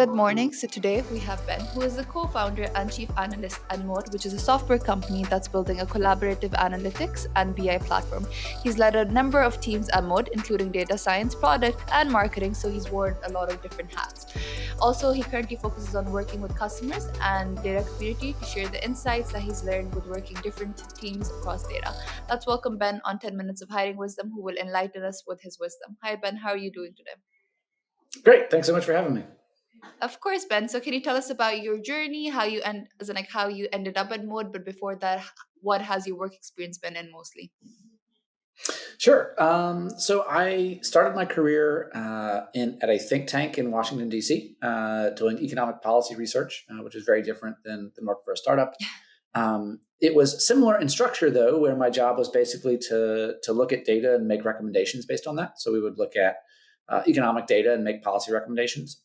Good morning. So today we have Ben, who is the co-founder and chief analyst at Mode, which is a software company that's building a collaborative analytics and BI platform. He's led a number of teams at Mode, including data science, product, and marketing, so he's worn a lot of different hats. Also, he currently focuses on working with customers and data community to share the insights that he's learned with working different teams across data. Let's welcome Ben on 10 Minutes of Hiring Wisdom, who will enlighten us with his wisdom. Hi, Ben. How are you doing today? Great. Thanks so much for having me. Of course, Ben. So can you tell us about your journey, how you as in like how you ended up at Mode, but before that, what has your work experience been in mostly? Sure. So I started my career at a think tank in Washington, D.C., doing economic policy research, which is very different than work for a startup. It was similar in structure, though, where my job was basically to look at data and make recommendations based on that. So we would look at economic data and make policy recommendations.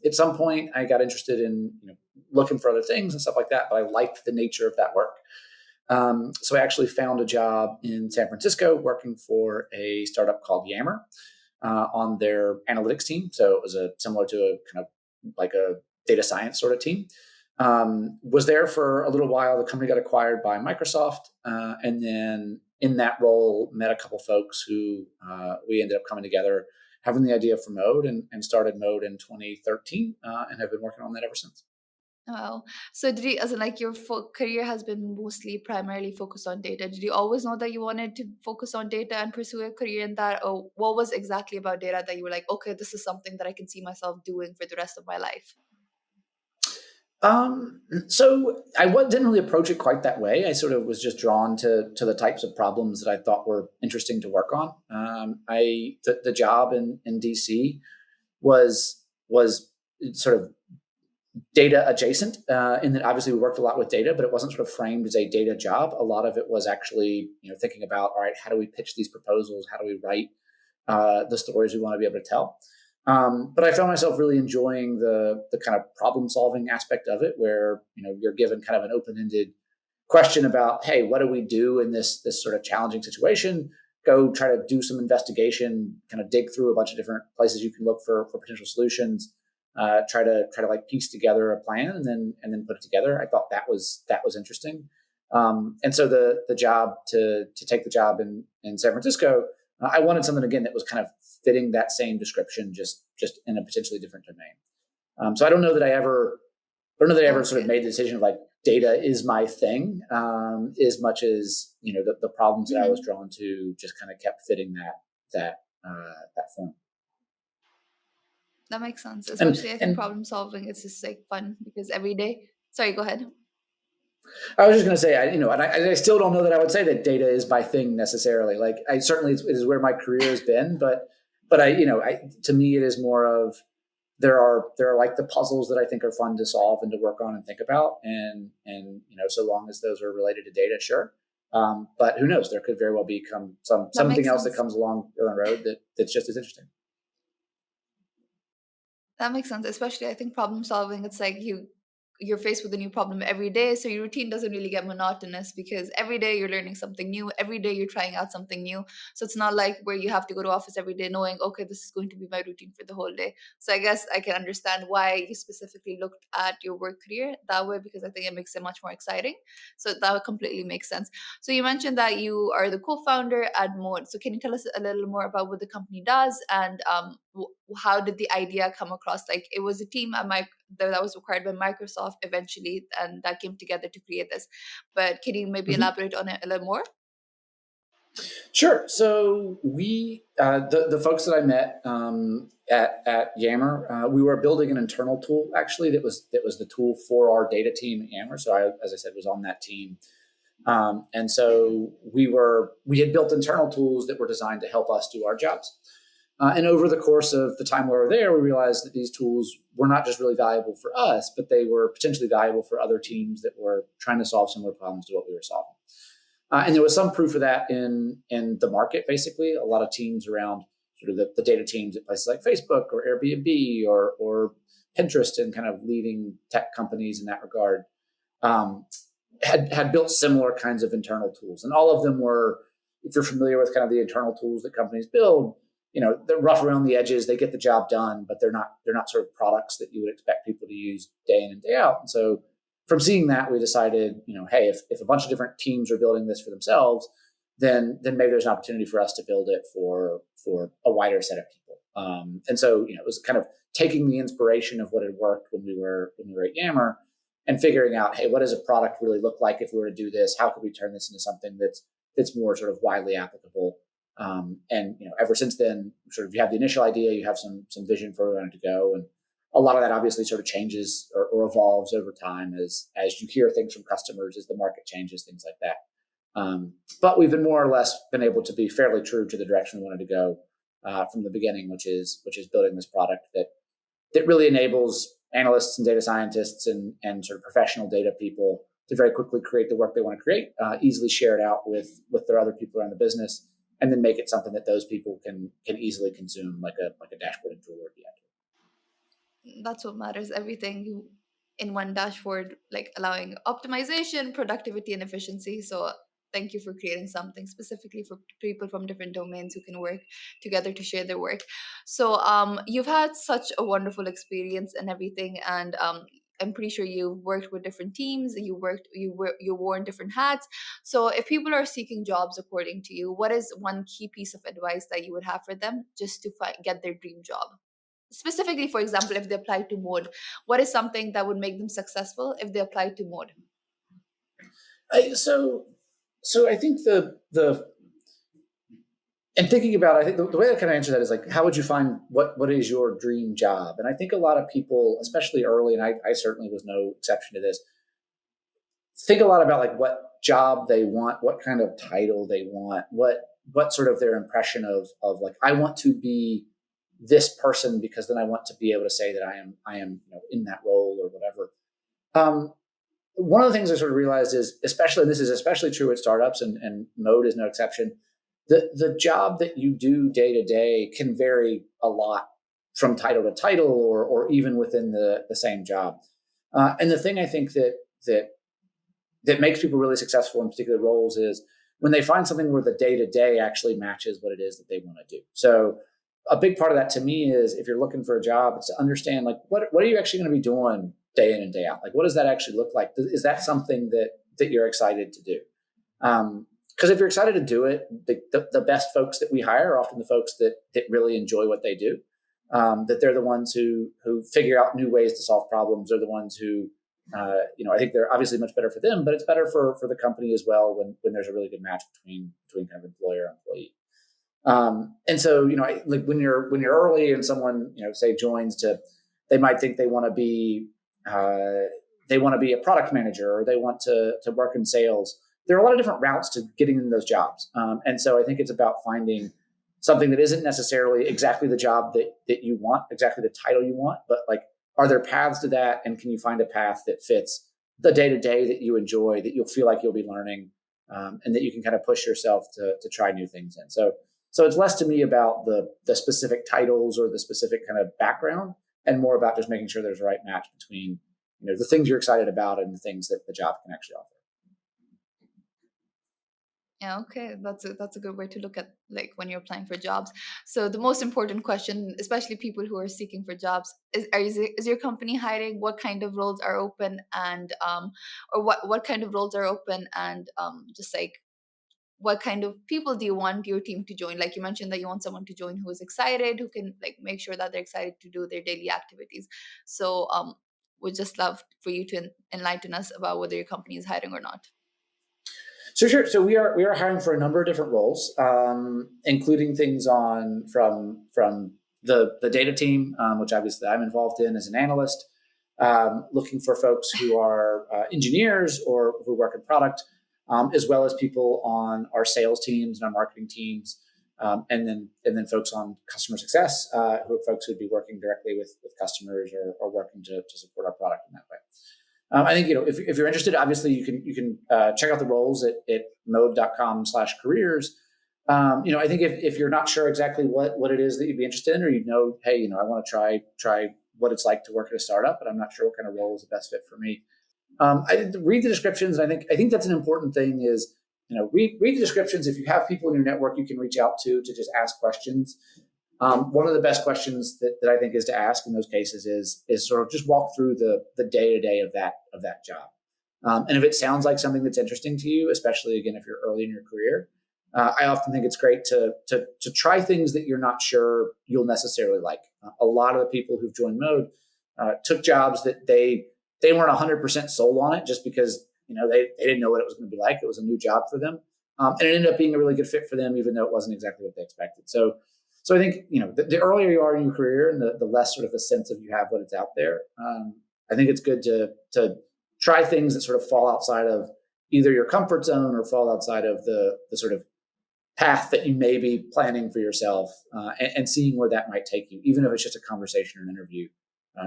At some point, I got interested in looking for other things and stuff like that, but I liked the nature of that work. So I actually found a job in San Francisco working for a startup called Yammer on their analytics team. So it was similar to a kind of like a data science sort of team. Was there for a little while. The company got acquired by Microsoft, and then in that role met a couple folks who we ended up coming together, having the idea for Mode, and started Mode in 2013, and have been working on that ever since. Wow. So did you, as in like your career has been mostly primarily focused on data? Did you always know that you wanted to focus on data and pursue a career in that? Or what was exactly about data that you were like, okay, this is something that I can see myself doing for the rest of my life? So didn't really approach it quite that way. I sort of was just drawn to the types of problems that I thought were interesting to work on. The job in DC was sort of data adjacent in that obviously we worked a lot with data, but it wasn't sort of framed as a data job. A lot of it was actually thinking about, all right, how do we pitch these proposals? How do we write the stories we want to be able to tell? But I found myself really enjoying the kind of problem solving aspect of it, where you're given kind of an open ended question about, hey, what do we do in this sort of challenging situation? Go try to do some investigation, kind of dig through a bunch of different places you can look for potential solutions. Try to like piece together a plan and then put it together. I thought that was interesting, and so the job to take the job in San Francisco, I wanted something again that was kind of fitting that same description, just in a potentially different domain. So I don't know that I ever sort of made the decision of like data is my thing, as much as the problems that I was drawn to just kind of kept fitting that form. That makes sense. And Especially, I think problem solving is just like fun because every day. Sorry, go ahead. I was just going to say, I still don't know that I would say that data is my thing necessarily. Like, I certainly it is where my career has been, but to me, it is more of there are like the puzzles that I think are fun to solve and to work on and think about, and so long as those are related to data, sure. But who knows? There could very well become something else that comes along the road that's just as interesting. That makes sense. Especially, I think problem solving, it's like you're faced with a new problem every day, so your routine doesn't really get monotonous because every day you're learning something new, every day you're trying out something new. So it's not like where you have to go to office every day knowing, okay, this is going to be my routine for the whole day. So I guess I can understand why you specifically looked at your work career that way, because I think it makes it much more exciting. So that completely makes sense. So you mentioned that you are the co-founder at Mode. So can you tell us a little more about what the company does, and how did the idea come across? Like, it was a team at that was required by Microsoft eventually, and that came together to create this. But can you maybe elaborate on it a little more? Sure. So we, the folks that I met at Yammer, we were building an internal tool actually that was the tool for our data team at Yammer. So I, as I said, was on that team, and so we had built internal tools that were designed to help us do our jobs. And over the course of the time we were there, we realized that these tools were not just really valuable for us, but they were potentially valuable for other teams that were trying to solve similar problems to what we were solving. And there was some proof of that in the market, basically. A lot of teams around sort of the data teams at places like Facebook or Airbnb or Pinterest and kind of leading tech companies in that regard had built similar kinds of internal tools. And all of them were, if you're familiar with kind of the internal tools that companies build, they're rough around the edges. They get the job done, but they're not sort of products that you would expect people to use day in and day out. And so from seeing that, we decided, hey, if a bunch of different teams are building this for themselves, then maybe there's an opportunity for us to build it for a wider set of people. And so, it was kind of taking the inspiration of what had worked when we were at Yammer and figuring out, hey, what does a product really look like if we were to do this? How could we turn this into something that's more sort of widely applicable? And ever since then, sort of you have the initial idea, you have some vision for where we want it to go, and a lot of that obviously sort of changes or evolves over time as you hear things from customers, as the market changes, things like that. But we've been more or less been able to be fairly true to the direction we wanted to go from the beginning, which is building this product that really enables analysts and data scientists and sort of professional data people to very quickly create the work they want to create, easily share it out with their other people around the business, and then make it something that those people can easily consume, like a dashboarding tool or BI. That's what matters. Everything in one dashboard, like allowing optimization, productivity, and efficiency. So thank you for creating something specifically for people from different domains who can work together to share their work. So you've had such a wonderful experience and everything, and I'm pretty sure you've worked with different teams. You worn different hats. So if people are seeking jobs, according to you, what is one key piece of advice that you would have for them just to get their dream job? Specifically, for example, if they apply to mode, what is something that would make them successful if they apply to mode? So I think the and thinking about it, I think the way I kind of answer that is like, how would you find what is your dream job? And I think a lot of people, especially early, and I certainly was no exception to this, think a lot about like what job they want, what kind of title they want, what sort of their impression of like, I want to be this person because then I want to be able to say that I am in that role or whatever. One of the things I sort of realized is, and this is especially true at startups, and Mode is no exception. The job that you do day to day can vary a lot from title to title, or even within the same job. And the thing I think that makes people really successful in particular roles is when they find something where the day to day actually matches what it is that they want to do. So a big part of that to me is, if you're looking for a job, it's to understand like what are you actually going to be doing day in and day out? Like, what does that actually look like? Is that something that you're excited to do? Because if you're excited to do it, the best folks that we hire are often the folks that really enjoy what they do. That they're the ones who figure out new ways to solve problems. They're the ones who, I think they're obviously much better for them, but it's better for the company as well when there's a really good match between kind of employer and employee. And so, like when you're early and someone, say joins they might think they want to be a product manager, or they want to work in sales. There are a lot of different routes to getting in those jobs. And so I think it's about finding something that isn't necessarily exactly the job that you want, exactly the title you want, but like, are there paths to that? And can you find a path that fits the day to day that you enjoy, that you'll feel like you'll be learning, and that you can kind of push yourself to try new things in. So it's less to me about the specific titles or the specific kind of background, and more about just making sure there's a right match between the things you're excited about and the things that the job can actually offer. Yeah, okay, that's a good way to look at, like, when you're applying for jobs. So the most important question, especially people who are seeking for jobs, is your company hiring? What kind of roles are open, and or what kind of roles are open, and just like, what kind of people do you want your team to join? Like you mentioned that you want someone to join who is excited, who can like make sure that they're excited to do their daily activities. So would just love for you to enlighten us about whether your company is hiring or not. So sure. So we are hiring for a number of different roles, including things from the data team, which obviously I'm involved in as an analyst, looking for folks who are engineers or who work in product, as well as people on our sales teams and our marketing teams, and then folks on customer success, who are folks who'd be working directly with customers or working to support our product in that way. I think if you're interested, obviously you can check out the roles at mode.com/careers. I think if you're not sure exactly what it is that you'd be interested in, or hey, I want to try what it's like to work at a startup, but I'm not sure what kind of role is the best fit for me. I read the descriptions, and I think that's an important thing. Is read the descriptions. If you have people in your network you can reach out to just ask questions. One of the best questions that I think is to ask in those cases is sort of just walk through the day to day of that job. And if it sounds like something that's interesting to you, especially again if you're early in your career, I often think it's great to try things that you're not sure you'll necessarily like. A lot of the people who've joined Mode took jobs that they weren't 100% sold on it just because they didn't know what it was going to be like. It was a new job for them, and it ended up being a really good fit for them, even though it wasn't exactly what they expected. So I think the earlier you are in your career, and the less sort of a sense of you have what it's out there. I think it's good to try things that sort of fall outside of either your comfort zone or fall outside of the sort of path that you may be planning for yourself, and seeing where that might take you, even if it's just a conversation or an interview.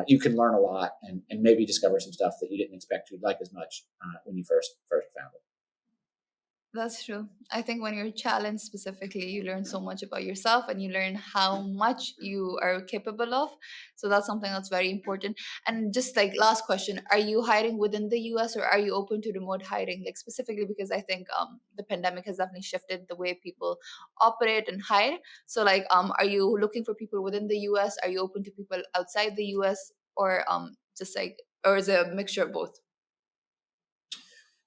You can learn a lot and maybe discover some stuff that you didn't expect you'd like as much when you first found it. That's true. I think when you're challenged specifically, you learn so much about yourself and you learn how much you are capable of. So that's something that's very important. And just like last question, are you hiring within the US or are you open to remote hiring? Like specifically because I think the pandemic has definitely shifted the way people operate and hire. So like are you looking for people within the US? Are you open to people outside the US or just like or is it a mixture of both?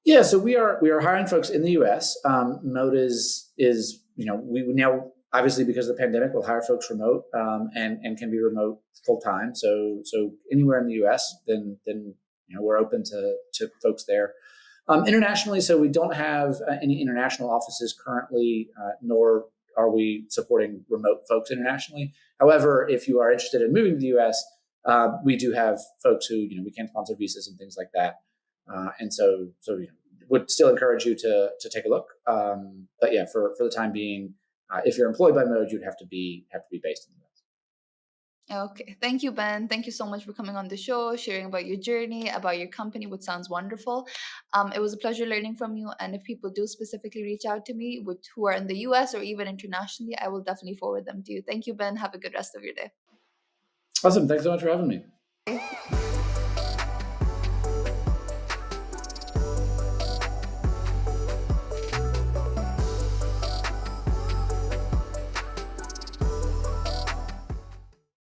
Yeah, so we are hiring folks in the U.S. Mode is we now obviously because of the pandemic we'll hire folks remote, and can be remote full time. So anywhere in the U.S. then we're open to folks there. Internationally, so we don't have any international offices currently, nor are we supporting remote folks internationally. However, if you are interested in moving to the U.S., we do have folks who we can sponsor visas and things like that. And so would still encourage you to take a look. But yeah, for the time being, if you're employed by Mode, you'd have to be based in the US. Okay. Thank you, Ben. Thank you so much for coming on the show, sharing about your journey, about your company, which sounds wonderful. It was a pleasure learning from you. And if people do specifically reach out to me, who are in the US or even internationally, I will definitely forward them to you. Thank you, Ben. Have a good rest of your day. Awesome. Thanks so much for having me.